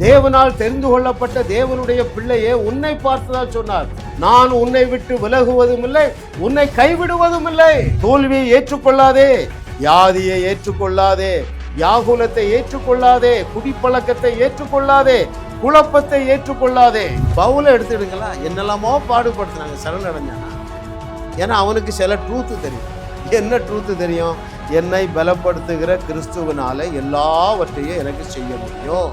தேவனால் தெரிந்து கொள்ளப்பட்ட தேவனுடைய பிள்ளையே உன்னை பார்த்துதான் சொன்னார், நான் உன்னை விட்டு விலகுவதும் இல்லை, உன்னை கைவிடுவதும் இல்லை. தோல்வியை ஏற்றுக்கொள்ளாதே, வியாதியை ஏற்றுக்கொள்ளாதே, வியாகுலத்தை ஏற்றுக்கொள்ளாதே, குடிப்பழக்கத்தை ஏற்றுக்கொள்ளாதே, குழப்பத்தை ஏற்றுக்கொள்ளாதே. பவுலை எடுத்துடுங்களா, என்னெல்லாமோ பாடுபடுத்துனாங்க, சரணடைஞ்சானா. ஏன்னா அவனுக்கு சில ட்ரூத்து தெரியும். என்ன ட்ரூத்து தெரியும்? என்னை பலப்படுத்துகிற கிறிஸ்துவனால எல்லாவற்றையும் எனக்கு செய்ய முடியும்.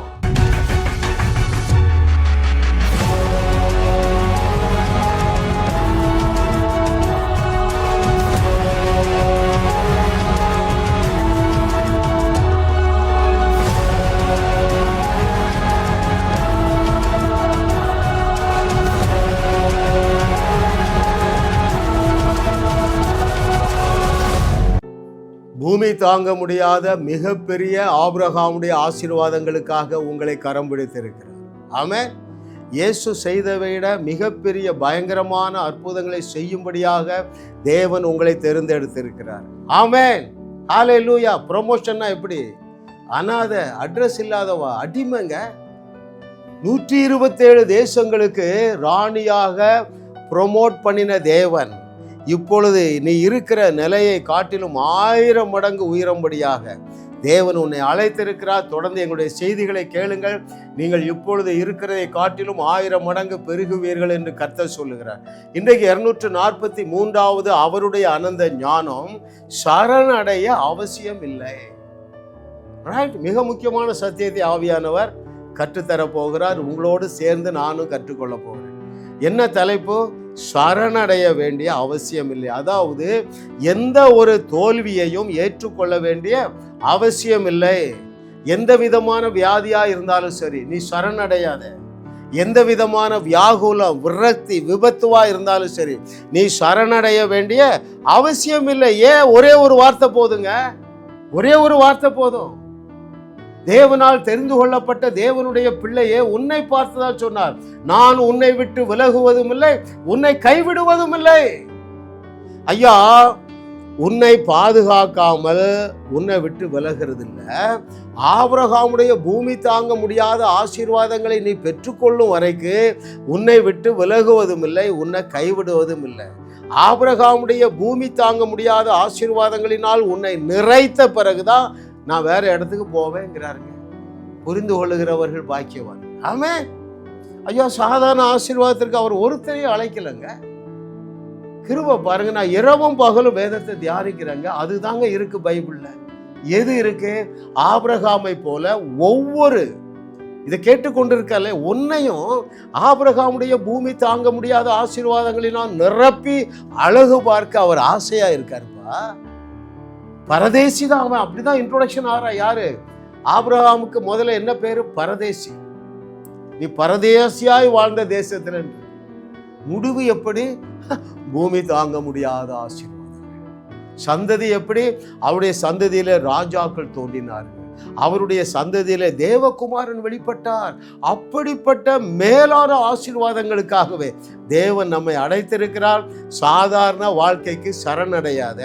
பூமி தாங்க முடியாத மிகப்பெரிய ஆபிரகாமுடைய ஆசீர்வாதங்களுக்காக உங்களை கரம் பிடித்திருக்கிறார். ஆமென். இயேசு செய்ததை விட மிகப்பெரிய பயங்கரமான அற்புதங்களை செய்யும்படியாக தேவன் உங்களை தேர்ந்தெடுத்திருக்கிறார். ஆமென். ஹல்லேலூயா. ப்ரமோஷன்னா எப்படி? அனாத, அட்ரஸ் இல்லாதவா, அடிமைங்க. 127 தேசங்களுக்கு ராணியாக ப்ரொமோட் பண்ணின தேவன் இப்பொழுது நீ இருக்கிற நிலையை காட்டிலும் 1000 மடங்கு உயரும்படியாக தேவன் உன்னை அழைத்திருக்கிறார். தொடர்ந்து எங்களுடைய செய்திகளை கேளுங்கள். நீங்கள் இப்பொழுது இருக்கிறதை காட்டிலும் 1000 மடங்கு பெருகுவீர்கள் என்று கர்த்தர் சொல்லுகிறார். இன்றைக்கு 243வது அவருடைய அனந்த ஞானம் சரணடைய அவசியம் இல்லை. மிக முக்கியமான சத்தியத்தை ஆவியானவர் கற்றுத்தர போகிறார். உங்களோடு சேர்ந்து நானும் கற்றுக்கொள்ள போகிறேன். என்ன தலைப்பு? சரணடைய வேண்டிய அவசியம் இல்லை. அதாவது எந்த ஒரு தோல்வியையும் ஏற்றுக்கொள்ள வேண்டிய அவசியம் இல்லை. எந்த விதமான வியாதியா இருந்தாலும் சரி, நீ சரணடையாத. எந்த விதமான வியாகுலம், விரக்தி, விபத்துவா இருந்தாலும் சரி, நீ சரணடைய வேண்டிய அவசியம் இல்லை. ஏன்? ஒரே ஒரு வார்த்தை போதுங்க. ஒரே ஒரு வார்த்தை போதும். தேவனால் தெரிந்து கொள்ளப்பட்ட தேவனுடைய பிள்ளையே உன்னை பார்த்துதான் சொன்னார், நான் உன்னை விட்டு விலகுவதும் இல்லை, உன்னை கைவிடுவதும் இல்லை. ஐயா, உன்னை பாதுகாக்காமல் உன்னை விட்டு விலகிறது இல்லை. ஆபிரகாமுடைய பூமி தாங்க முடியாத ஆசீர்வாதங்களை நீ பெற்றுக்கொள்ளும் வரைக்கு உன்னை விட்டு விலகுவதும் இல்லை, உன்னை கைவிடுவதும் இல்லை. ஆபிரகாமுடைய பூமி தாங்க முடியாத ஆசீர்வாதங்களினால் உன்னை நிறைத்த பிறகுதான் நான் வேற இடத்துக்கு போவேங்கிறாருங்க. புரிந்து கொள்ளுகிறவர்கள் பாக்கியவான். ஆமென். ஐயா, சாதாரண ஆசீர்வாதத்திற்கு அவர் ஒருத்தரையும் அழைக்கலைங்க. கிருபை பாருங்க. நான் இரவும் பகலும் வேதத்தை தியானிக்கிறேங்க. அதுதாங்க இருக்கு பைபிள்ல. எது இருக்கு? ஆபிரகாமை போல ஒவ்வொரு இதை கேட்டுக்கொண்டிருக்கல உன்னையும் ஆபிரகாமுடைய பூமி தாங்க முடியாத ஆசீர்வாதங்களினால் நிரப்பி அழகு பார்க்க அவர் ஆசையா இருக்காருப்பா. பரதேசி தான் அவன். அப்படிதான் இன்ட்ரோடக்ஷன் ஆறா. யாரு? ஆபிரகாமுக்கு முதல்ல என்ன பேரு? பரதேசி. நீ பரதேசியாய் வாழ்ந்த தேசத்துல முடிவு எப்படி? பூமி தாங்க முடியாத ஆசீர்வாதம். சந்ததி எப்படி? அவருடைய சந்ததியில ராஜாக்கள் தோன்றினார்கள். அவருடைய சந்ததியில தேவகுமாரன் வெளிப்பட்டார். அப்படிப்பட்ட மேலான ஆசீர்வாதங்களுக்காகவே தேவன் நம்மை அழைத்திருக்கிறார். சாதாரண வாழ்க்கைக்கு சரணடையாத,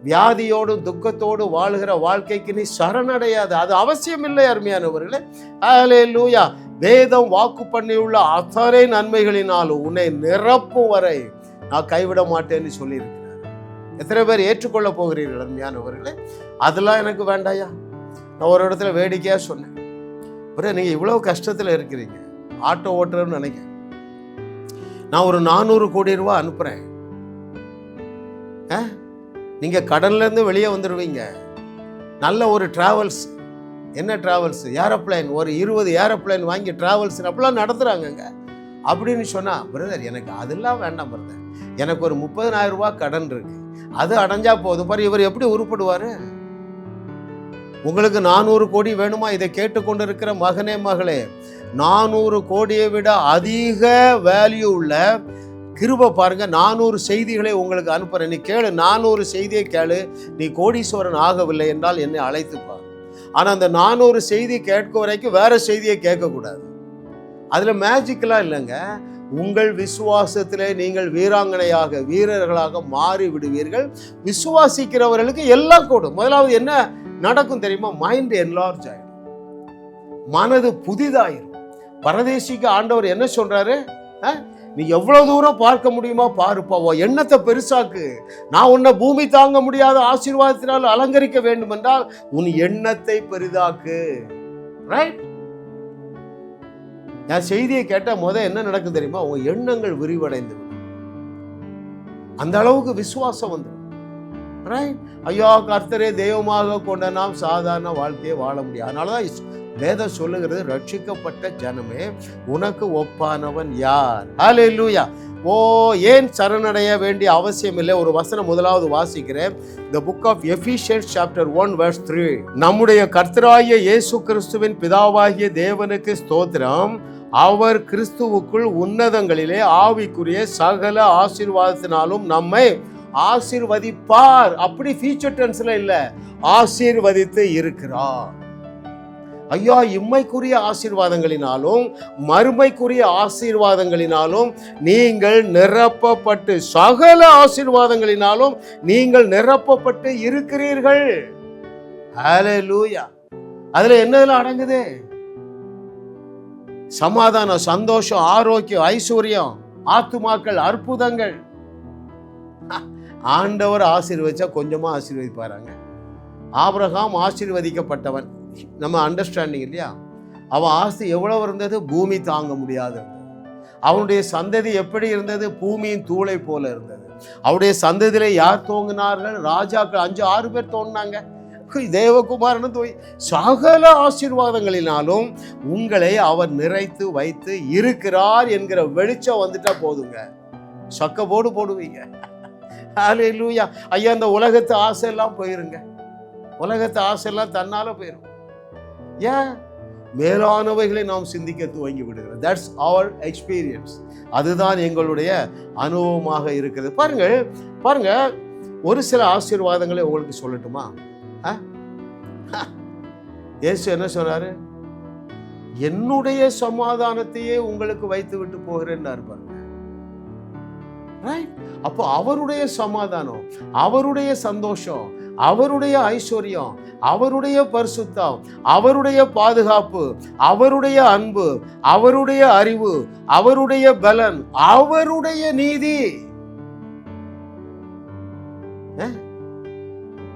வியாதியோடு துக்கத்தோடு வாழுகிற வாழ்க்கைக்கு நீ சரணடையாத. அது அவசியம் இல்லை அருமையானவர்களே. ஹல்லேலூயா. வேதம் வாக்கு பண்ணியுள்ள அத்தனை நன்மைகளினாலும் உன்னை நிரப்பும் வரை நான் கைவிட மாட்டேன்னு சொல்லியிருக்கிறார். எத்தனை பேர் ஏற்றுக்கொள்ள போகிறீர்கள் அருமையானவர்களே? அதெல்லாம் எனக்கு வேண்டாயா. நான் ஒரு இடத்துல வேடிக்கையா சொன்னேன், நீங்க இவ்வளவு கஷ்டத்துல இருக்கிறீங்க, ஆட்டோ ஓட்டுறன்னு நினைக்கிறேன், நான் ஒரு 400 கோடி ரூபாய் அனுப்புறேன், நீங்க கடன்ல இருந்து வெளியே வந்துடுவீங்க. நல்ல ஒரு டிராவல்ஸ், என்ன டிராவல்ஸ்? ஏரோப்ளைன், ஒரு 20 ஏரோப்ளைன் வாங்கி டிராவல்ஸ் அப்படிலாம் நடத்துறாங்க அப்படின்னு சொன்னா, பிரதர் எனக்கு அதெல்லாம் வேண்டாம் பிரதர், எனக்கு ஒரு 30,000 ரூபாய் கடன் இருக்கு, அது அடைஞ்சா போதும். பாரு, இவர் எப்படி உருப்படுவாரு? உங்களுக்கு 400 கோடி வேணுமா? இதை கேட்டுக்கொண்டு இருக்கிற மகனே மகளே, 400 கோடியை விட அதிக வேல்யூ உள்ள கிருபை பாருங்க. 400 செய்திகளை உங்களுக்கு அனுப்புறேன், நீ கேளு. 400 செய்தியை கேளு. நீ கோடீஸ்வரன் ஆகவில்லை என்றால் என்னை அழைத்துப்பார். ஆனா அந்த 400 செய்தி கேட்க வரைக்கும் வேற செய்தியை கேட்கக்கூடாது. அதுல மேஜிக்கெல்லாம் இல்லைங்க. உங்கள் விசுவாசத்திலே நீங்கள் வீராங்கனையாக, வீரர்களாக மாறி விடுவீர்கள். விசுவாசிக்கிறவர்களுக்கு எல்லாம் கூடும். முதலாவது என்ன நடக்கும் தெரியுமா? மைண்ட் என்லார்ஜ் ஆகிடும். மனது புதிதாயிரும். பரதேசிக்கு ஆண்டவர் என்ன சொல்றாரு? நீ எவ்வளவு தூரம் பார்க்க முடியுமா பாருப்பா, எண்ணத்தை பெருசாக்கு. நான் உன்னை பூமி தாங்க முடியாத ஆசீர்வாதத்தினால் அலங்கரிக்க வேண்டும் என்றால் உன் எண்ணத்தை பெரிதாக்கு. ரைட்? என் செய்தியை கேட்ட என்ன நடக்கும் தெரியுமா? உங்க எண்ணங்கள் விரிவடைந்து அந்த அளவுக்கு விசுவாசம் வந்து, ஐயா கர்த்தரே தெய்வமாக கொண்ட நாம் சாதாரண வாழ்க்கையை வாழ முடியும். அதனாலதான் வேதம் சொல்லுகிறது, ரட்சிக்கப்பட்ட ஜனமே உனக்கு ஒப்பானவன் யார்? ஹல்லேலூயா. ஏன் சரணடைய வேண்டிய அவசியம் இல்லை. ஒரு வசனம் முதலாவது வாசிக்கிறேன். The book of Ephesians chapter 1 verse 3. நம்முடைய கர்த்தராகிய இயேசு கிறிஸ்துவின் பிதாவாகிய தேவனுக்கு ஸ்தோத்திரம். அவர் கிறிஸ்துவுக்குள் உன்னதங்களிலே ஆவிக்குரிய சகல ஆசீர்வாதத்தினாலும் நம்மை ஆசீர்வதிப்பார். அப்படி ஃபியூச்சர் டென்ஸ்ல இல்ல, ஆசீர்வதித்து இருக்கிறார். ஐயா, இம்மைக்குரிய ஆசீர்வாதங்களினாலும் மறுமைக்குரிய ஆசீர்வாதங்களினாலும் நீங்கள் நிரப்பப்பட்டு, சகல ஆசீர்வாதங்களினாலும் நீங்கள் நிரப்பப்பட்டு இருக்கிறீர்கள். ஹல்லேலூயா. அதுல என்னதெல்லாம் அடங்குது? சமாதானம், சந்தோஷம், ஆரோக்கியம், ஐஸ்வர்யம், ஆத்துமாக்கள், அற்புதங்கள். ஆண்டவர் ஆசீர்வதிச்சா கொஞ்சமா ஆசீர்வதிப்பாராங்க. ஆபிரகாம் ஆசீர்வதிக்கப்பட்டவன், நம்ம அண்டர்ஸ்டாண்டிங் இல்லையா? அவன் ஆஸ்தி எவ்வளவு இருந்தது? பூமி தாங்க முடியாது. அவனுடைய சந்ததி எப்படி இருந்தது? பூமியின் தூளை போல இருந்தது. அவருடைய சந்ததியில யார் தோங்கினார்கள்? ராஜாக்கள் 5-6 பேர் தோங்கினாங்க. தேவகுமாரன் சகல ஆசீர்வாதங்களினாலும் உங்களை அவர் நிறைத்து வைத்து இருக்கிறார் என்கிற வெளிச்சம் வந்துட்டா போதுங்க, சக்கப்போடு போடுவீங்க. ஹல்லேலூயா. ஐயா, இந்த உலகத்து ஆசை எல்லாம் போயிருங்க. உலகத்து ஆசை எல்லாம் தன்னால போயிடும். ஏன்? மேலானவைகளை நாம் சிந்திக்க துவங்கி விடுகிறோம். That's our experience. அதுதான் எங்களுடைய அனுபவமாக இருக்கிறது. பாருங்க, ஒரு சில ஆசீர்வாதங்களை உங்களுக்கு சொல்லட்டுமா? இயேசு என்ன சொன்னாரு? என்னுடைய சமாதானத்தையே உங்களுக்கு வைத்து விட்டு போகிறேன். அப்போ அவருடைய சமாதானம், அவருடைய சந்தோஷம், அவருடைய ஐஸ்வர்யம், அவருடைய பரிசுத்தம், அவருடைய பாதுகாப்பு, அவருடைய அன்பு, அவருடைய அறிவு, அவருடைய பலன், அவருடைய நீதி.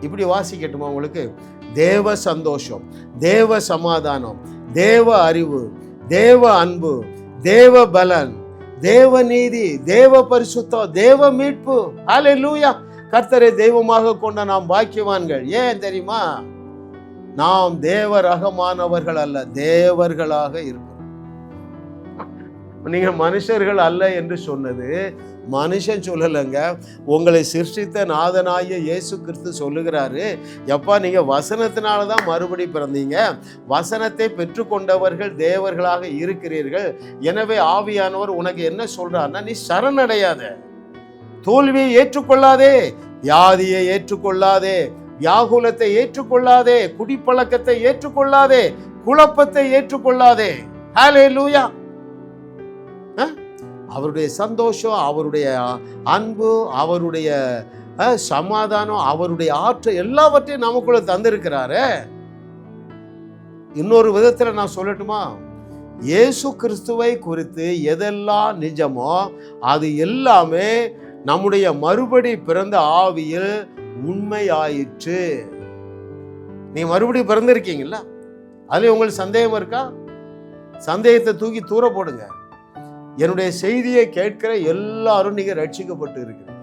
இப்படி வாசிக்கட்டுமா உங்களுக்கு? தேவ சந்தோஷம், தேவ சமாதானம், தேவ அறிவு, தேவ அன்பு, தேவ பலன், தேவ நீதி, தேவ பரிசுத்தம், தேவ மீட்பு. ஹல்லேலூயா. கர்த்தரை தெய்வமாக கொண்ட நாம் பாக்கியவான்கள். ஏன் தெரியுமா? நாம் தேவ ரகமானவர்கள் அல்ல, தேவர்களாக இருக்கிறோம். நீங்க மனுஷர்கள் அல்ல என்று சொன்னது மனுஷன் சொல்லலைங்க, உங்களை சிருஷ்டித்த நாதனாகிய இயேசு கிறிஸ்து சொல்லுகிறாரு. எப்பா, நீங்க வசனத்தினாலதான் மறுபடி பிறந்தீங்க, வசனத்தை பெற்றுக்கொண்டவர்கள் தேவர்களாக இருக்கிறீர்கள். எனவே ஆவியானவர் உனக்கு என்ன சொல்றாருன்னா, நீ சரணடையாத, தோல்வியை ஏற்றுக்கொள்ளாதே, வியாதியை ஏற்றுக்கொள்ளாதே, வியாகுலத்தை ஏற்றுக்கொள்ளாதே, குடிப்பழக்கத்தை ஏற்றுக்கொள்ளாதே, குழப்பத்தை ஏற்றுக்கொள்ளாதே. ஹல்லேலூயா. அவருடைய சந்தோஷம், அவருடைய அன்பு, அவருடைய சமாதானம், அவருடைய ஆற்றல் எல்லாவற்றையும் நமக்குள்ள தந்திருக்கிறாரு. இன்னொரு விதத்துல நான் சொல்லட்டுமா? இயேசு கிறிஸ்துவை குறித்து எதெல்லாம் நிஜமோ அது எல்லாமே நம்முடைய மறுபடி பிறந்த ஆவியில் உண்மையாயிற்று. நீ மறுபடி பிறந்திருக்கீங்களா? அதுல உங்களுக்கு சந்தேகம் இருக்கா? சந்தேகத்தை தூக்கி தூர போடுங்க. என்னுடைய செய்தியை கேட்கிற எல்லாரும் நீங்க ரட்சிக்கப்பட்டு இருக்கிறீங்க.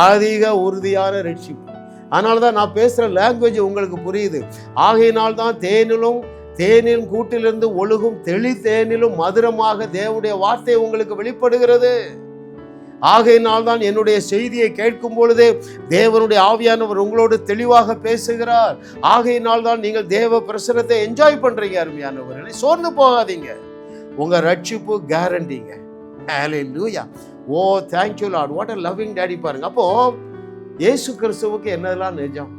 அதிக உறுதியான ரட்சிப்பு. அதனாலதான் நான் பேசுற லாங்குவேஜ் உங்களுக்கு புரியுது. ஆகையினால் தான் தேனின் கூட்டிலிருந்து ஒழுகும் தெளி தேனிலும் மதுரமாக தேவனுடைய வார்த்தை உங்களுக்கு வெளிப்படுகிறது. ஆகையினால் தான் என்னுடைய செய்தியை கேட்கும் பொழுதே தேவனுடைய ஆவியானவர் உங்களோடு தெளிவாக பேசுகிறார். ஆகையினால் தான் நீங்கள் தேவ பிரசன்னத்தை என்ஜாய் பண்றீங்க. அருமையானவர்களை, சோர்ந்து போகாதீங்க. உங்க ரட்சிப்பு கேரண்டிங்க. Hallelujah. Oh thank you lord, what a loving daddy. பாருங்க, அப்போ இயேசு கிறிஸ்துவுக்கு என்னதெல்லாம் நிஜம்?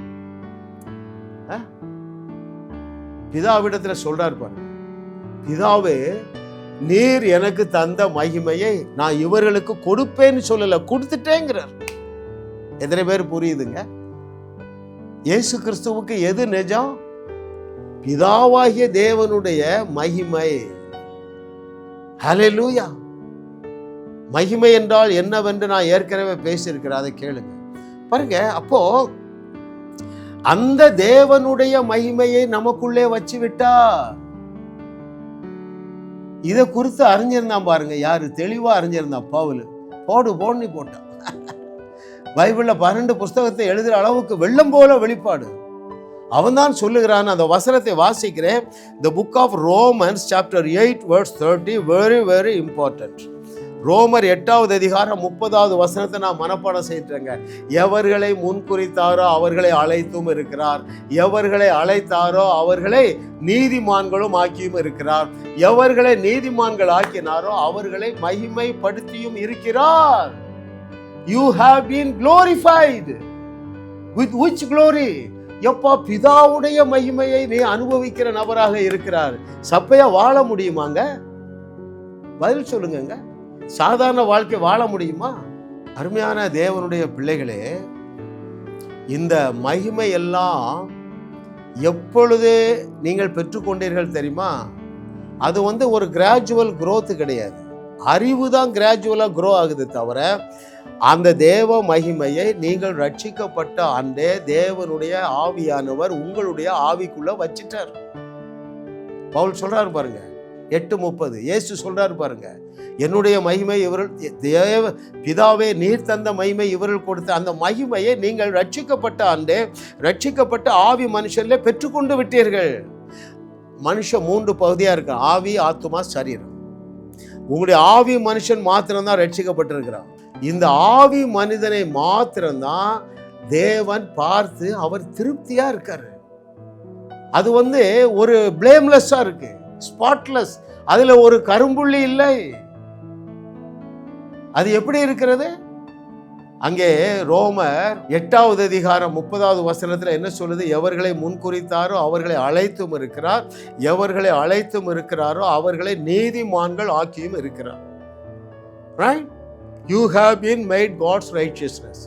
பிதாவிடத்துல சொல்றாரு பாருங்க, பிதாவே, நீர் எனக்கு தந்த மகிமையை நான் இவர்களுக்கு கொடுப்பேன்னு சொல்லல, கொடுத்துட்டேங்கிறார். எத்தனை பேர் புரியுதுங்க? இயேசு கிறிஸ்துவுக்கு எது நிஜம்? பிதாவாகிய தேவனுடைய மகிமை. ஹல்லேலூயா. மகிமை என்றால் என்னவென்று நான் ஏற்கனவே பேசியிருக்கிறேன், அதை கேளுங்க. பாருங்க, அப்போ அந்த தேவனுடைய மகிமையை நமக்குள்ளே வச்சு விட்டார். இதை குறித்து அறிஞ்சிருந்தான் பாருங்க. யாரு தெளிவா அறிஞ்சிருந்தான்? பவுல். போடுன்னு போட்டான். பைபிள்ல 12 புஸ்தகத்தை எழுதுற அளவுக்கு வெள்ளம் போல வெளிப்பாடு. அவன் தான் சொல்லுகிறான். அந்த வசனத்தை வாசிக்கிறேன். The book of Romans chapter 8 verse 30, very very important. ரோமர் 8வது அதிகாரம் 30வது வசனத்தை நான் மனப்பாடம் செய்துட்டேங்க. எவர்களை முன்குறித்தாரோ அவர்களை அழைத்தும் இருக்கிறார், எவர்களை அழைத்தாரோ அவர்களை நீதிமான்களும் ஆக்கியும் இருக்கிறார், எவர்களை நீதிமான்கள் ஆக்கினாரோ அவர்களை மகிமைப்படுத்தியும் இருக்கிறார். You have been glorified. With which glory? எப்பா, பிதாவுடைய மகிமையை நீ அனுபவிக்கிற நபராக இருக்கிறார். சப்பையா வாழ முடியுமாங்க? பதில் சொல்லுங்க. சாதாரண வாழ்க்கை வாழ முடியுமா? அருமையான தேவனுடைய பிள்ளைகளே, இந்த மகிமை எல்லாம் எப்பொழுது நீங்கள் பெற்றுக்கொண்டீர்கள் தெரியுமா? அது ஒரு கிராஜுவல் growth கிடையாது. அறிவு தான் கிராஜுவலாக க்ரோ ஆகுது தவிர, அந்த தேவ மகிமையை நீங்கள் ரட்சிக்கப்பட்ட அன்றே தேவனுடைய ஆவியானவர் உங்களுடைய ஆவிக்குள்ள வச்சிட்டார். பவுல் சொல்றாரு பாருங்க, 8:30. இயேசு சொல்றாரு பாருங்க, என்னுடைய மகிமை இவர்கள் பிதாவே நீர் தந்த மகிமை இவர்கள் கொடுத்த அந்த மகிமையை நீங்கள் ரட்சிக்கப்பட்ட அன்றே ரட்சிக்கப்பட்ட ஆவி மனுஷன்ல பெற்றுக்கொண்டு விட்டீர்கள். மனுஷன் 3 பகுதியா இருக்கு: ஆவி, ஆத்துமா, சரீரம். உங்களுடைய ஆவி மனுஷன் மாத்திரம்தான் ரட்சிக்கப்பட்டிருக்கிறான். இந்த ஆவி மனிதனை மாத்திரம்தான் தேவன் பார்த்து அவர் திருப்தியா இருக்காரு. அது ஒரு பிளேம்லெஸ்ஸா இருக்கு, ஸ்பாட்லெஸ். அதுல ஒரு கரும்புள்ளி இல்லை. அது எப்படி இருக்கிறது? அங்கே ரோமர் 8வது அதிகாரம் 30வது வசனத்துல என்ன சொல்லுது? எவர்களை முன்குறித்தாரோ அவர்களை அழைத்தும் இருக்கிறார், எவர்களை அழைத்தும் இருக்கிறாரோ அவர்களை நீதிமான்கள் ஆக்கியும் இருக்கிறார். Right? You have been made God's righteousness.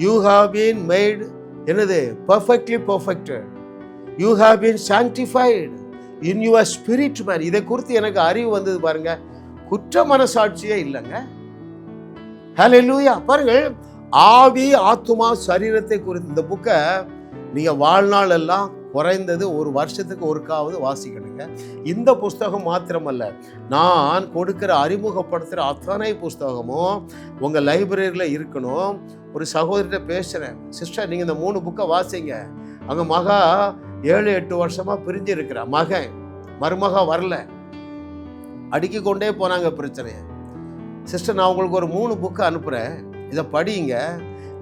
You have been made என்னது? Perfectly perfected. You have been sanctified in your spirit man. இதை குறித்து எனக்கு அறிவு வந்தது பாருங்க. குற்ற மனசாட்சியே இல்லைங்க. ஹல்லேலூயா. பாருங்கள், ஆவி, ஆத்துமா, சரீரத்தை குறித்து இந்த புக்கை நீங்க வாழ்நாள் எல்லாம் குறைந்தது ஒரு வருஷத்துக்கு ஒருக்காவது வாசிக்கணுங்க. இந்த புஸ்தகம் மாத்திரமல்ல, நான் கொடுக்கிற அறிமுகப்படுத்துகிற அத்தனை புஸ்தகமும் உங்கள் லைப்ரரியில் இருக்கணும். ஒரு சகோதரிட்ட பேசுகிறேன், சிஸ்டர் நீங்கள் இந்த 3 புக்கை வாசிங்க. அங்கே மகா 7-8 வருஷமாக பிரிஞ்சு இருக்கிறா. மகன் மருமகா வரல, அடுக்கி கொண்டே போனாங்க பிரச்சனையை. சிஸ்டர், நான் உங்களுக்கு ஒரு 3 புக்கு அனுப்புகிறேன், இதை படிங்க.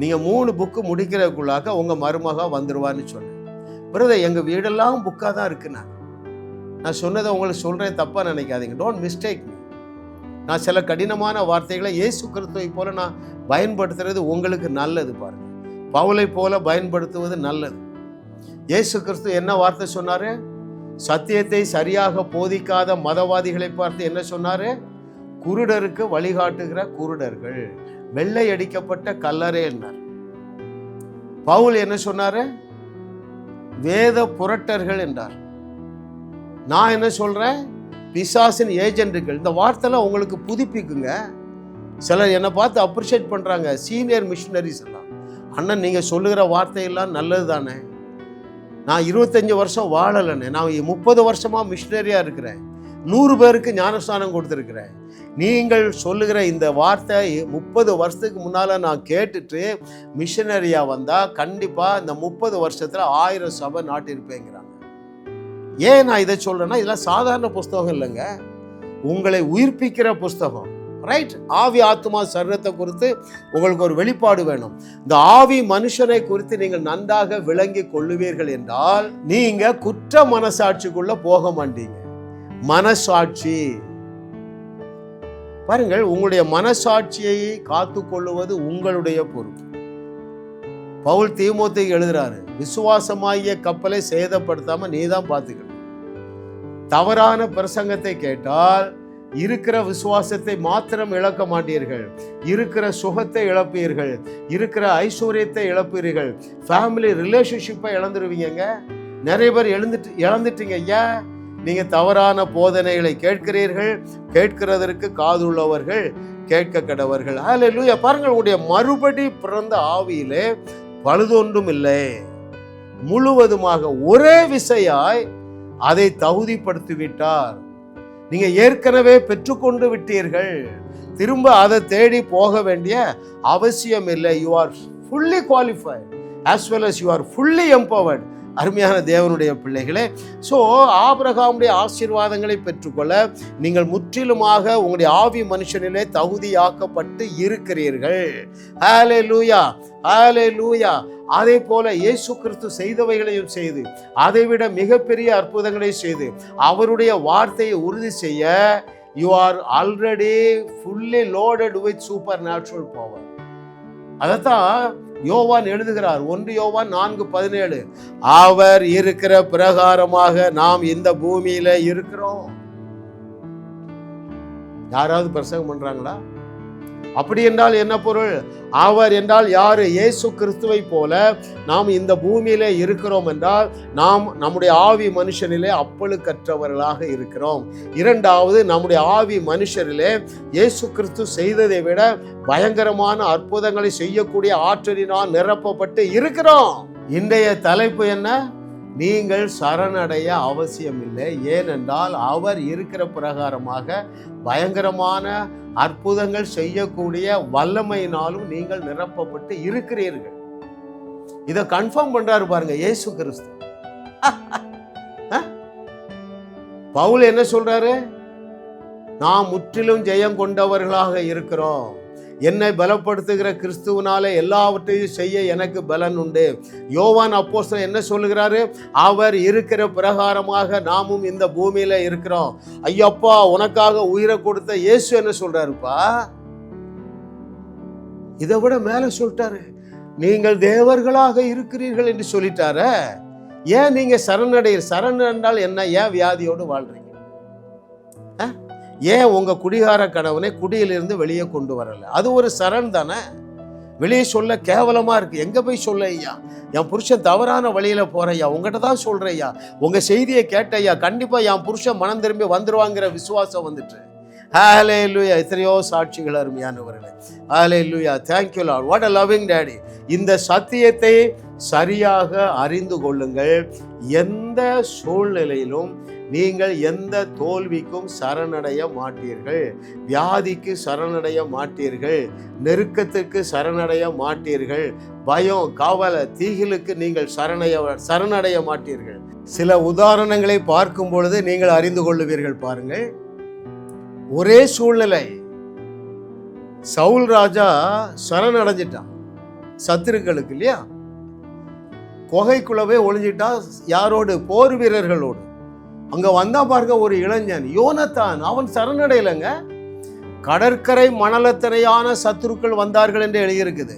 நீங்கள் 3 புக்கு முடிக்கிறதுக்குள்ளாக உங்கள் மருமகா வந்துடுவான்னு சொன்னேன். பிரதர், எங்கள் வீடெல்லாம் புக்காக தான் இருக்குண்ணா. நான் சொன்னதை உங்களுக்கு சொல்கிறேன், தப்பாக நினைக்காதீங்க. Don't mistake me. நான் சில கடினமான வார்த்தைகளை இயேசு கிறிஸ்துவை போல நான் பயன்படுத்துறது உங்களுக்கு நல்லது. பாருங்கள், பவுலை போல பயன்படுத்துவது நல்லது. இயேசு கிறிஸ்து என்ன வார்த்தை சொன்னார்? சத்தியத்தை சரியாக போதிக்காத மதவாதிகளை பார்த்து என்ன சொன்னார்? குருடருக்கு வழிகாட்டுகிற குருடர்கள், வெள்ளை அடிக்கப்பட்ட கல்லறை என்றார். பவுல் என்ன சொன்னார்? வேத புரட்டர்கள் என்றார். நான் என்ன சொல்றேன்? பிசாசின் ஏஜென்ட்டுகள். இந்த வார்த்தைலாம் உங்களுக்கு புதுப்பிக்குங்க. சிலர் என்னை பார்த்து அப்ரிஷியேட் பண்றாங்க, சீனியர் மிஷினரிஸ் எல்லாம். அண்ணன் நீங்க சொல்லுகிற வார்த்தையெல்லாம் நல்லது தானே. நான் 25 வருஷம் வாழலைன்னு, நான் 30 வருஷமா மிஷினரியா இருக்கிறேன். 100 பேருக்கு ஞானஸ்தானம் கொடுத்துருக்கிறேன். நீங்கள் சொல்லுகிற இந்த வார்த்தை 30 வருஷத்துக்கு முன்னால் நான் கேட்டுட்டு மிஷனரியாக வந்தால் கண்டிப்பாக இந்த 30 வருஷத்தில் 1000 சபை நாட்டிருப்பேங்கிறாங்க. ஏன் நான் இதை சொல்கிறேன்னா, இதெல்லாம் சாதாரண புஸ்தகம் இல்லைங்க, உங்களை உயிர்ப்பிக்கிற புஸ்தகம். ரைட்? ஆவி, ஆத்துமா, சரீரத்தை குறித்து உங்களுக்கு ஒரு வெளிப்பாடு வேணும். இந்த ஆவி மனுஷனை குறித்து நீங்கள் நன்றாக விளங்கி கொள்ளுவீர்கள் என்றால் நீங்கள் குற்ற மனசாட்சிக்குள்ளே போக மாட்டீங்க. மனசாட்சி பாருங்கள், உங்களுடைய மனசாட்சியை காத்து கொள்ளுவது உங்களுடைய பொறுப்பு. பவுல் தீமோத்தேயுக்கு எழுதுறாரு, விசுவாசமாகிய கப்பலை சேதப்படுத்தாம நீ தான் பார்த்துக்கணும். தவறான பிரசங்கத்தை கேட்டால் இருக்கிற விசுவாசத்தை மாத்திரம் இழக்க மாட்டீர்கள், இருக்கிற சுகத்தை இழப்பீர்கள், இருக்கிற ஐஸ்வர்யத்தை இழப்பீர்கள், ஃபேமிலி ரிலேஷன்ஷிப்பை இழந்துருவீங்க. நிறைய பேர் இழந்துட்டீங்க. ஏன்? நீங்க தவறான போதனைகளை கேட்கிறீர்கள். கேட்கிறதற்கு காதுள்ளவர்கள் கேட்க கடவர்கள். ஹல்லேலூயா. பாருங்கள், உங்களுடைய மறுபடி பிறந்த ஆவியிலே பழுதொன்றும் இல்லை. முழுவதுமாக ஒரே விசையாய் அதை தகுதிப்படுத்தி விட்டார். நீங்க ஏற்கனவே பெற்றுக்கொண்டு விட்டீர்கள். திரும்ப அதை தேடி போக வேண்டிய அவசியம் இல்லை. You are fully qualified as well as you are fully empowered. அருமையான தேவனுடைய பிள்ளைகளே, ஸோ ஆபிரகாமுடைய ஆசீர்வாதங்களை பெற்றுக்கொள்ள நீங்கள் முற்றிலுமாக உங்களுடைய ஆவி மனுஷனிலே தகுதியாக்கப்பட்டு இருக்கிறீர்கள். ஹல்லேலூயா, ஹல்லேலூயா. அதே போல இயேசு கிறிஸ்து செய்தவைகளையும் செய்து அதைவிட மிகப்பெரிய அற்புதங்களை செய்து அவருடைய வார்த்தையை உறுதி செய்ய you are already fully loaded with supernatural power. அதைத்தான் யோவான் எழுதுகிறார். 1 யோவான் 4:17, அவர் இருக்கிற பிரகாரமாக நாம் இந்த பூமியில இருக்கிறோம். யாராவது பிரசங்கம் பண்றாங்களா? அப்படி என்றால் என்ன பொருள்? அவர் என்றால் யாரு? இயேசு கிறிஸ்துவை போல நாம் இந்த பூமியிலே இருக்கிறோம் என்றால் நாம் நம்முடைய ஆவி மனுஷனிலே அப்பழுக்கற்றவர்களாக இருக்கிறோம். இரண்டாவது, நம்முடைய ஆவி மனுஷரிலே இயேசு கிறிஸ்து செய்ததை விட பயங்கரமான அற்புதங்களை செய்யக்கூடிய ஆற்றலினால் நிரப்பப்பட்டு இருக்கிறோம். இன்றைய தலைப்பு என்ன? நீங்கள் சரணடைய அவசியம் இல்லை. ஏனென்றால் அவர் இருக்கிற பிரகாரமாக பயங்கரமான அற்புதங்கள் செய்யக்கூடிய வல்லமையினாலும் நீங்கள் நிரப்பப்பட்டு இருக்கிறீர்கள். இதை கன்ஃபார்ம் பண்றாரு பாருங்க இயேசு கிறிஸ்து. பவுல் என்ன சொல்றாரு? நாம் முற்றிலும் ஜெயம் கொண்டவர்களாக இருக்கிறோம். என்னை பலப்படுத்துகிற கிறிஸ்துவனால எல்லாவற்றையும் செய்ய எனக்கு பலன் உண்டு. யோவான் அப்போஸ்தலன் என்ன சொல்லுகிறாரு? அவர் இருக்கிற பிரகாரமாக நாமும் இந்த பூமியில இருக்கிறோம். ஐயப்பா, உனக்காக உயிரை கொடுத்த இயேசு என்ன சொல்றாருப்பா? இதை விட மேல சொல்லிட்டாரு, நீங்கள் தேவர்களாக இருக்கிறீர்கள் என்று சொல்லிட்டார. ஏன் நீங்க சரண் என்றால் என்ன? ஏன் வியாதியோடு வாழ்றீங்க? ஏன் உங்க குடிகார கணவனை குடியிலிருந்து வெளியே கொண்டு வரல? அது ஒரு சரண் தானே. வெளியே சொல்ல கேவலமா இருக்கு. எங்க போய் சொல்ல? ஐயா, என் புருஷன் தவறான வழியில போறையா, உங்ககிட்ட தான் சொல்றையா, உங்க செய்தியை கேட்டையா, கண்டிப்பா என் புருஷன் மனம் திரும்பி வந்துருவாங்கிற விசுவாசம் வந்துட்டு. ஹல்லேலூயா. எத்தனையோ சாட்சிகள் அருமையானவர்களே. ஹல்லேலூயா. Thank you Lord. What a loving daddy. இந்த சத்தியத்தை சரியாக அறிந்து கொள்ளுங்கள். எந்த சூழ்நிலையிலும் நீங்கள் எந்த தோல்விக்கும் சரணடைய மாட்டீர்கள். வியாதிக்கு சரணடைய மாட்டீர்கள். நெருக்கத்துக்கு சரணடைய மாட்டீர்கள். பயம், கவலை, தீகிலுக்கு நீங்கள் சரணடைய மாட்டீர்கள். சில உதாரணங்களை பார்க்கும் பொழுது நீங்கள் அறிந்து கொள்ளுவீர்கள். பாருங்கள், ஒரே சூழ்நிலை. சவுல் ராஜா சரணடைஞ்சிட்டான் சத்துருக்களுக்கு, இல்லையா? குகைக்குள்ளவே ஒளிஞ்சிட்டான். யாரோடு? போர் வீரர்களோடு. அங்க வந்தா பாருங்க ஒரு இளைஞன் யோனத்தான். அவன் சரணடையலைங்க. கடற்கரை மணலத்தனையான சத்துருக்கள் வந்தார்கள் என்று எழுதியிருக்குது.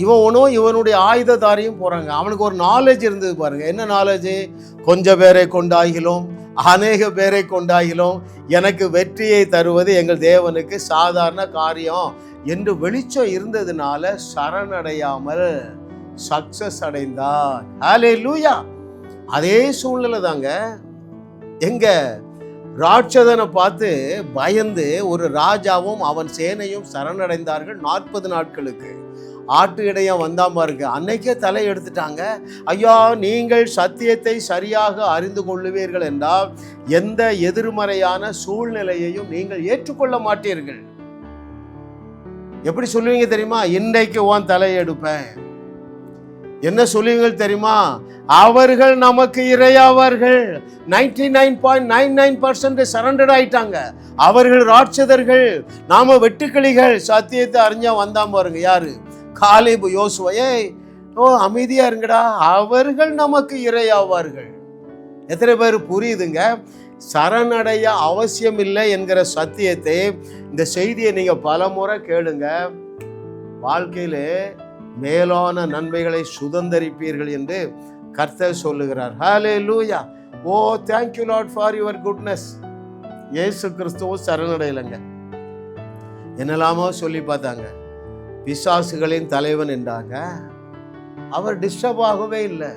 இவனும் இவனுடைய ஆயுததாரியும் போறாங்க. அவனுக்கு ஒரு நாலேஜ் இருந்தது பாருங்க. என்ன நாலேஜ்? கொஞ்சம் பேரை கொண்டாகிலும் அநேக பேரை கொண்டாகிலும் எனக்கு வெற்றியை தருவது எங்கள் தேவனுக்கு சாதாரண காரியம் என்று வெளிச்சம் இருந்ததுனால சரணடையாமல் சக்சஸ் அடைந்தார். ஹல்லேலூயா. அதே சூழ்நிலை தாங்க. எங்க ராட்சதனை பார்த்து பயந்து ஒரு ராஜாவும் அவன் சேனையும் சரணடைந்தார்கள் 40 நாட்களுக்கு. ஆட்டு இடையம் வந்தாம இருக்கு. அன்னைக்கே தலை எடுத்துட்டாங்க. ஐயா, நீங்கள் சத்தியத்தை சரியாக அறிந்து கொள்ளுவீர்கள் என்றால் எந்த எதிர்மறையான சூழ்நிலையையும் நீங்கள் ஏற்றுக்கொள்ள மாட்டீர்கள். எப்படி சொல்லுவீங்க தெரியுமா? இன்றைக்கு உன் தலையை எடுப்பேன். என்ன சொல்லுவீங்க தெரியுமா? அவர்கள் நமக்கு இரையாவார்கள். 99.99% சரண்டர் ஆயிட்டாங்க. அவர்கள் ராட்சதர்கள், நாம வெட்டுக்கிளிகள். சத்தியத்தை அறிஞ்சா வந்தாம பாருங்க. யாரு? காலேபு, யோசுவா. அமைதியா இருங்கடா, அவர்கள் நமக்கு இரையாவார்கள். எத்தனை பேர் புரியுதுங்க? சரணடைய அவசியம் இல்லை என்கிற சத்தியத்தை, இந்த செய்தியை நீங்க பல முறை கேளுங்க. வாழ்க்கையில மேலான நன்மைகளை சுதந்தரிப்பீர்கள் என்று கர்த்தர் சொல்லுகிறார். ஹல்லேலூயா. ஓ, thank you Lord for your goodness. இயேசு கிறிஸ்துவ சரணடையலைங்க. என்னெல்லாமோ சொல்லி பார்த்தாங்க. பிசாசுகளின் தலைவன் என்றாங்க. அவர் டிஸ்டர்ப் ஆகவே இல்லை.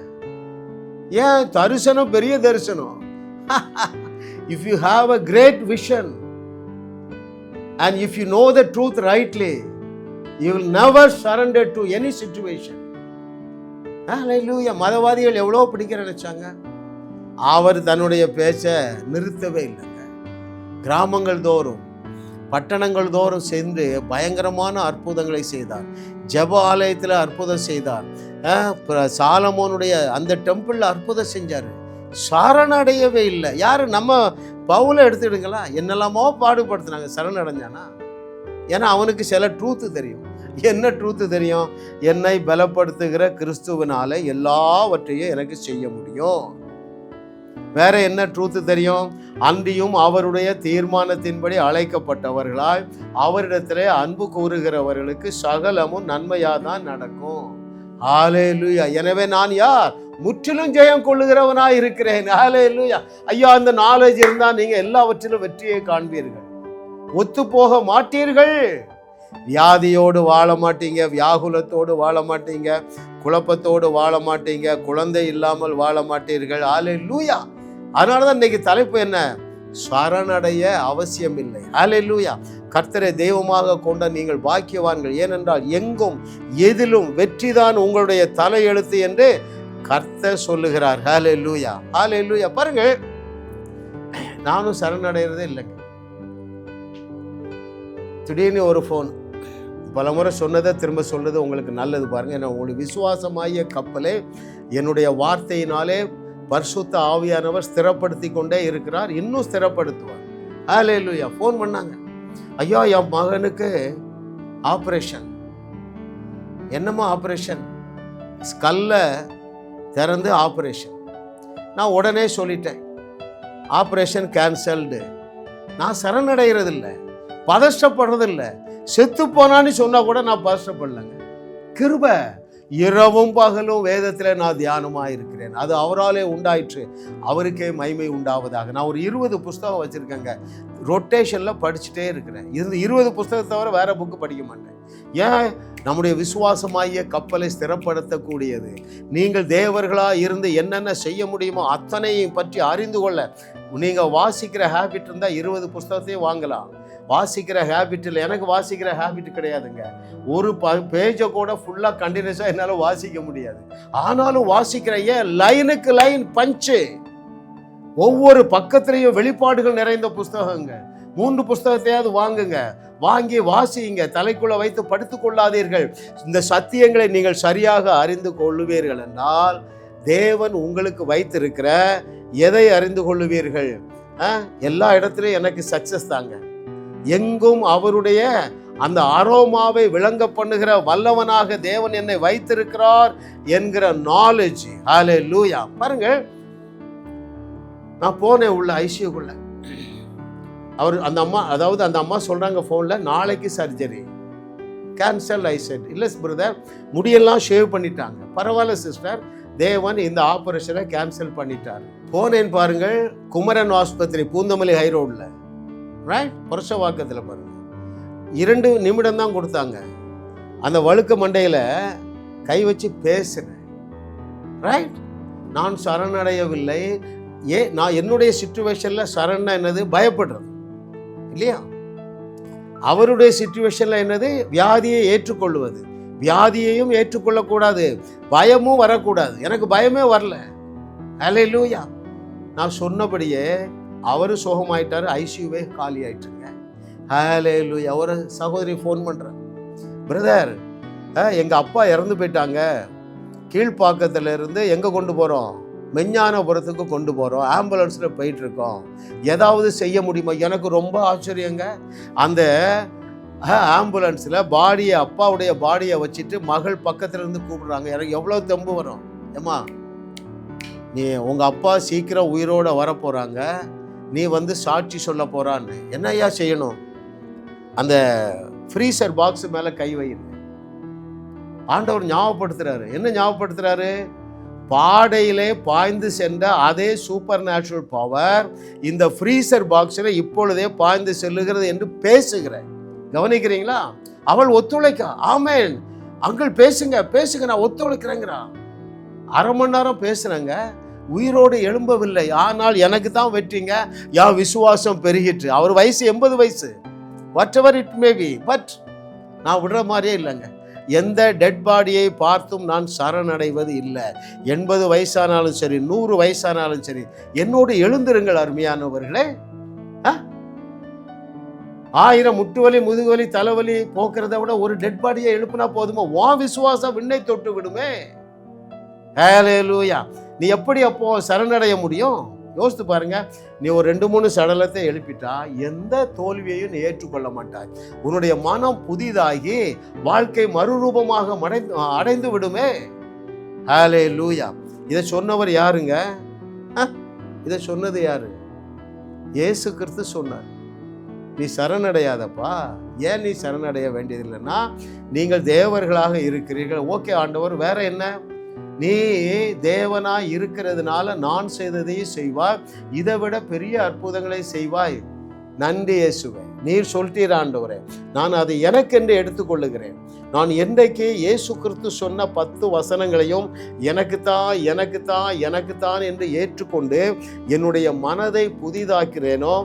ஏன்? தரிசனம் பெரிய தரிசனம். If you have a great vision and if you know the truth rightly, you will never surrender to any situation. Hallelujah. மதவாதிகள் எவ்வளோ பிடிக்க நினைச்சாங்க, அவர் தன்னுடைய பேச்சை நிறுத்தவே இல்லைங்க. கிராமங்கள் தோறும் பட்டணங்கள் தோறும் சென்று பயங்கரமான அற்புதங்களை செய்தார். ஜெப ஆலயத்தில் அற்புதம் செய்தார். சாலமோனுடைய அந்த டெம்பிளில் அற்புதம் செஞ்சார். சரணடையவே இல்லை. யாரு? நம்ம பவுலை எடுத்துடுங்களா, என்னெல்லாமோ பாடுபடுத்தினாங்க, சரணடைஞ்சானா? ஏன்னா அவனுக்கு சில ட்ரூத்து தெரியும். என்ன ட்ரூத்து தெரியும்? என்னை பலப்படுத்துகிற கிறிஸ்துவினால எல்லாவற்றையும் எனக்கு செய்ய முடியும். வேற என்ன ட்ரூத்து தெரியும்? அன்றியும் அவருடைய தீர்மானத்தின்படி அழைக்கப்பட்டவர்களாய் அவரிடத்திலே அன்பு கூறுகிறவர்களுக்கு சகலமும் நன்மையாதான் நடக்கும். ஹல்லேலூயா. எனவே நான் யார்? முற்றிலும் ஜெயம் கொள்ளுகிறவனாய் இருக்கிறேன். ஹல்லேலூயா. ஐயா, அந்த நாலேஜ் இருந்தால் நீங்க எல்லாவற்றிலும் வெற்றியை காண்பீர்கள், ஒத்து போக மாட்டீர்கள். வியாதியோடு வாழ மாட்டீங்க, வியாகுலத்தோடு வாழ மாட்டீங்க, குழப்பத்தோடு வாழ மாட்டீங்க, குழந்தை இல்லாமல் வாழ மாட்டீர்கள். ஹல்லேலூயா. அதனாலதான் இன்னைக்கு தலைப்பு என்ன? சரணடைய அவசியம் இல்லை. ஹல்லேலூயா. கர்த்தரை தெய்வமாக கொண்ட நீங்கள் பாக்கியவான்கள். ஏனென்றால் எங்கும் எதிலும் வெற்றிதான் உங்களுடைய தலையெழுத்து என்று கர்த்தர் சொல்லுகிறார். ஹல்லேலூயா. ஹல்லேலூயா. பாருங்க, நானும் சரணடைகிறதே இல்லைங்க. திடீர்னு ஒரு ஃபோன், பலமுறை சொன்னதை திரும்ப சொல்றது உங்களுக்கு நல்லது. பாருங்க, என்ன உங்களுக்கு விசுவாசமாகிய கப்பலே என்னுடைய வார்த்தையினாலே பரிசுத்த ஆவியானவர் ஸ்திரப்படுத்தி கொண்டே இருக்கிறார், இன்னும் ஸ்திரப்படுத்துவார். ஹல்லேலூயா. ஃபோன் பண்ணாங்க, ஐயா என் மகனுக்கு ஆப்ரேஷன். என்னம்மா ஆப்ரேஷன்? ஸ்கல்ல திறந்து ஆப்ரேஷன். நான் உடனே சொல்லிட்டேன், ஆப்ரேஷன் கேன்சல்டு. நான் சரணடைகிறதில்லை, பதஷ்டப்படுறதில்லை. செத்து போனான்னு சொன்னா கூட நான் பதஷ்டப்படலைங்க. கிருபை. இரவும் பகலும் வேதத்தில் நான் தியானமாக இருக்கிறேன். அது அவராலே உண்டாயிற்று, அவருக்கே மகிமை உண்டாவதாக. நான் ஒரு 20 புஸ்தகம் வச்சுருக்கேங்க, ரொட்டேஷனில் படிச்சுட்டே இருக்கிறேன். 20 புஸ்தகத்தை தவிர வேறு புக்கு படிக்க மாட்டேன். ஏன்? நம்முடைய விசுவாசமாகிய கப்பலை ஸ்திரப்படுத்தக்கூடியது. நீங்கள் தேவர்களாக இருந்து என்னென்ன செய்ய முடியுமோ அத்தனையும் பற்றி அறிந்து கொள்ள நீங்கள் வாசிக்கிற ஹேபிட் இருந்தால் 20 புஸ்தகத்தையும் வாங்கலாம். வாசிக்கிற ஹேபிட் இல்லை. எனக்கு வாசிக்கிற ஹேபிட் கிடையாதுங்க. ஒரு பேஜை கூட ஃபுல்லாக கண்டினியூஸாக என்னால் வாசிக்க முடியாது. ஆனாலும் வாசிக்கிற, ஏன்? லைனுக்கு லைன் பஞ்சு. ஒவ்வொரு பக்கத்திலையும் வெளிப்பாடுகள் நிறைந்த புஸ்தகங்க. 3 புஸ்தகத்தையாவது வாங்குங்க, வாங்கி வாசிங்க, தலைக்குள்ள வைத்து படுத்துக் கொள்ளாதீர்கள். இந்த சத்தியங்களை நீங்கள் சரியாக அறிந்து கொள்ளுவீர்கள் என்றால் தேவன் உங்களுக்கு வைத்திருக்கிற எதை அறிந்து கொள்ளுவீர்கள்? எல்லா இடத்துலையும் எனக்கு சக்சஸ் தாங்க. எங்கும் அவருடைய அந்த அரோமாவை விளங்க பண்ணுகிற வல்லவனாக தேவன் என்னை வைத்திருக்கிறார் என்கிற நாலேஜ். ஹல்லேலூயா. பாருங்க, நான் போனேன் உள்ள ஐசியூக்குள்ள. அவர் அந்த அம்மா, அதாவது அந்த அம்மா சொல்றாங்க ஃபோன்ல, நாளைக்கு சர்ஜரி கேன்சல். ஐ செட், இல்லை பிரதர், முடியெல்லாம் ஷேவ் பண்ணிட்டாங்க. பரவாயில்ல சிஸ்டர், தேவன் இந்த ஆபரேஷனை கேன்சல் பண்ணிட்டார். போனேன் பாருங்கள், குமரன் ஆஸ்பத்திரி, பூந்தமல்லி ஹை ரோட்ல, ரைட், புரசவாக்கத்தில் பாருங்க. 2 நிமிடம் தான் கொடுத்தாங்க. அந்த வழுக்க மண்டையில் கை வச்சு பேசுகிறேன். ரைட். நான் சரணடையவில்லை. நான் என்னுடைய சிச்சுவேஷனில் சரண் என்னது? பயப்படுறது இல்லையா? அவருடைய சிச்சுவேஷனில் என்னது? வியாதியை ஏற்றுக்கொள்வது. வியாதியையும் ஏற்றுக்கொள்ளக்கூடாது, பயமும் வரக்கூடாது. எனக்கு பயமே வரல. ஹல்லேலூயா. நான் சொன்னபடியே அவரு சுகமாயிட்டாரு, ஐசியூவே காலி ஆயிட்டுங்க. ஹல்லேலூயா. ஒரு சகோதரி ஃபோன் பண்ணுறேன், பிரதர் எங்கள் அப்பா இறந்து போயிட்டாங்க, கீழ்ப்பாக்கத்தில் இருந்து எங்கே கொண்டு போகிறோம்? மெஞ்ஞானபுரத்துக்கு கொண்டு போகிறோம், ஆம்புலன்ஸில் போயிட்டுருக்கோம், ஏதாவது செய்ய முடியுமா? எனக்கு ரொம்ப ஆச்சரியங்க. அந்த ஆம்புலன்ஸில் பாடியை, அப்பாவுடைய பாடியை வச்சுட்டு மகள் பக்கத்தில் இருந்து கூப்பிடுறாங்க. எனக்கு எவ்வளோ தெம்பு வரும்? ஏம்மா, நீ உங்கள் அப்பா சீக்கிரம் உயிரோடு வரப்போகிறாங்க, நீ வந்து சாட்சி சொல்ல போகிறான்னு. என்னையா செய்யணும்? அந்த ஃப்ரீசர் பாக்ஸ் மேலே கை வைங்க. ஆண்டவர் ஞாபகப்படுத்துறாரு. என்ன ஞாபகப்படுத்துறாரு? பாடையிலே பாய்ந்து சென்ற அதே சூப்பர் நேச்சுரல் பவர் இந்த ஃப்ரீசர் பாக்ஸில் இப்பொழுதே பாய்ந்து செல்லுகிறது என்று பேசுகிறேன். கவனிக்கிறீங்களா? அவள் ஒத்துழைக்க. ஆமேன். அங்கிள் பேசுங்க பேசுங்க, நான் ஒத்துழைக்கிறேங்கிறான். அரை மணி நேரம் பேசுறேங்க, உயிரோடு எழும்பவில்லை. ஆனால் எனக்கு தான் வெற்றிங்க, என் விசுவாசம் பெருகிற்று. அவர் வயசு 80 வயசு, what ever it may be, but நான் விடுற மாதிரியே இல்லைங்க. எந்த டெட் பாடியை பார்த்தும் நான் சரணடைவது இல்லை. 80 வயசானாலும் சரி, 100 வயசானாலும் சரி, என்னோடு எழுந்திருங்கள் அருமையானவர்களே. 1000 முட்டுவலி முதுகுவலி தலைவலி போக்குறத விட ஒரு டெட் பாடியை எழுப்புனா போதுமா? உன் விசுவாசம் விண்ணை தொட்டு விடுமே. ஹல்லேலூயா. நீ எப்படி அப்போ சரணடைய முடியும்? யோசித்து பாருங்க. நீ ஒரு 2-3 சடலத்தை எழுப்பிட்டா எந்த தோல்வியையும் நீ ஏற்றுக்கொள்ள மாட்டாய். உன்னுடைய மனம் புதிதாகி வாழ்க்கை மறுரூபமாக அடைந்து விடுமே. ஹல்லேலூயா. இதை சொன்னவர் யாருங்க? இதை சொன்னது யாரு? இயேசு கிறிஸ்து சொன்னார். நீ சரணடையாதப்பா. ஏன் நீ சரணடைய வேண்டியதில்லைன்னா, நீங்கள் தேவர்களாக இருக்கிறீர்கள். ஓகே ஆண்டவர், வேற என்ன? நீ தேவனாய் இருக்கிறதுனால நான் செய்ததையும் செய்வாய், இதை விட பெரிய அற்புதங்களை செய்வாய். நன்றி இயேசுவே, நீர் சொல்லிட்டீர் ஆண்டவரே, நான் அதை எனக்கென்று எடுத்துக்கொள்ளுகிறேன். நான் என்றைக்கு இயேசு கிறிஸ்து சொன்ன 10 வசனங்களையும் எனக்குத்தான் எனக்குத்தான் எனக்குத்தான் என்று ஏற்றுக்கொண்டு என்னுடைய மனதை புதிதாக்கிறேனோ,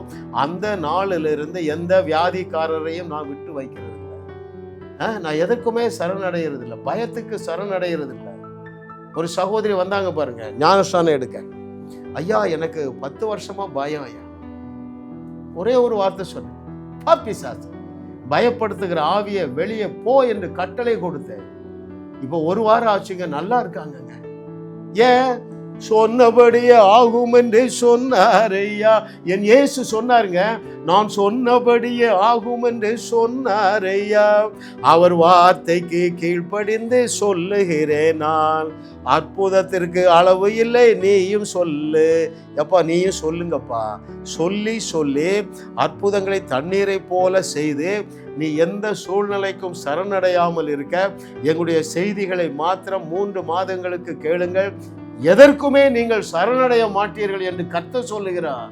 அந்த நாளிலிருந்து எந்த வியாதிக்காரரையும் நான் விட்டு வைக்கிறது இல்லை. நான் எதற்குமே சரணடைகிறது இல்லை, பயத்துக்கு சரணடைகிறது இல்லை. ஒரு சகோதரி வந்தாங்க பாருங்க, ஞானஸ்தானம் எடுக்க. ஐயா எனக்கு 10 வருஷமா பயம் ஐயா. ஒரே ஒரு வார்த்தை சொன்னேன், பிசாசு பயப்படுத்துகிற ஆவியை வெளியே போ என்று கட்டளை கொடுத்தேன். இப்போ 1 வாரம் ஆச்சுங்க, நல்லா இருக்காங்கங்க. ஏன்? சொன்னபடியே ஆகும் என்று சொன்னார் ஐயா. என் இயேசு சொன்னாருங்க, நான் சொன்னபடியே ஆகும் என்று சொன்னார் ஐயா. அவர் வார்த்தைக்கு கீழ்ப்படிந்து சொல்லுகிறேன் நான். அற்புதத்திற்கு அளவு இல்லை, நீயும் சொல்லு. எப்பா நீயும் சொல்லுங்கப்பா. சொல்லி சொல்லி அற்புதங்களை தண்ணீரை போல செய்து நீ எந்த சூழ்நிலைக்கும் சரணடையாமல் இருக்க எங்களுடைய செய்திகளை மாத்திரம் 3 மாதங்களுக்கு கேளுங்கள். எதற்குமே நீங்கள் சரணடைய மாட்டீர்கள் என்று கர்த்தர் சொல்லுகிறார்.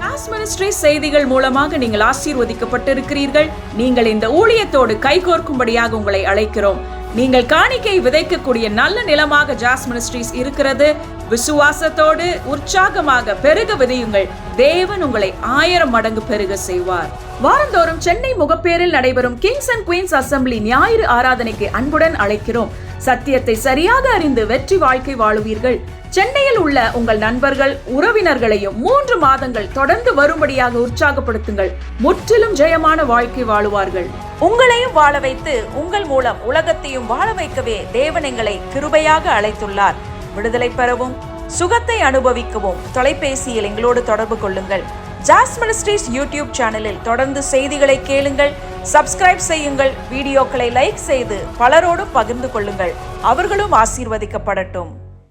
ஜாஸ் மினிஸ்ட்ரிஸ் செய்திகள் மூலமாக நீங்கள் ஆசீர்வதிக்கப்பட்டிருக்கிறீர்கள். நீங்கள் இந்த ஊழியத்தோடு கைகோர்க்கும்படியாக உங்களை அழைக்கிறோம். நீங்கள் காணிக்கை விதைக்கக்கூடிய நல்ல நிலமாக ஜாஸ் மினிஸ்ட்ரிஸ் இருக்கிறது. விசுவாசத்தோடு உற்சாகமாக பெருக விதையுங்கள். தேவன் உங்களை 1000 மடங்கு பெருக செய்வார். வாரந்தோறும் சென்னை முகப்பேரில் நடைபெறும் கிங்ஸ் அண்ட் குயின்ஸ் அசெம்பிளி ஞாயிறு ஆராதனைக்கு அன்புடன் அழைக்கிறோம். சத்தியத்தை சரியாக அறிந்து வெற்றி வாழ்க்கை வாழுவீர்கள். சென்னையில் உள்ள உங்கள் நண்பர்கள் உறவினர்களையும் 3 மாதங்கள் தொடர்ந்து வரும்படியாக உற்சாகப்படுத்துங்கள். முற்றிலும் ஜெயமான வாழ்க்கை வாழுவார்கள். உங்களையும் வாழ வைத்து உங்கள் மூலம் உலகத்தையும் வாழ வைக்கவே தேவன் எங்களை கிருபையாக அழைத்துள்ளார். விடுதலை பெறவும் சுகத்தை அனுபவிக்கவும் தொலைபேசியில் எங்களோடு தொடர்பு கொள்ளுங்கள். ஜாஸ் மினிஸ்ட்ரிஸ் யூடியூப் சேனலில் தொடர்ந்து செய்திகளை கேளுங்கள். சப்ஸ்கிரைப் செய்யுங்கள். வீடியோக்களை லைக் செய்து பலரோடு பகிர்ந்து கொள்ளுங்கள். அவர்களும் ஆசீர்வதிக்கப்படட்டும்.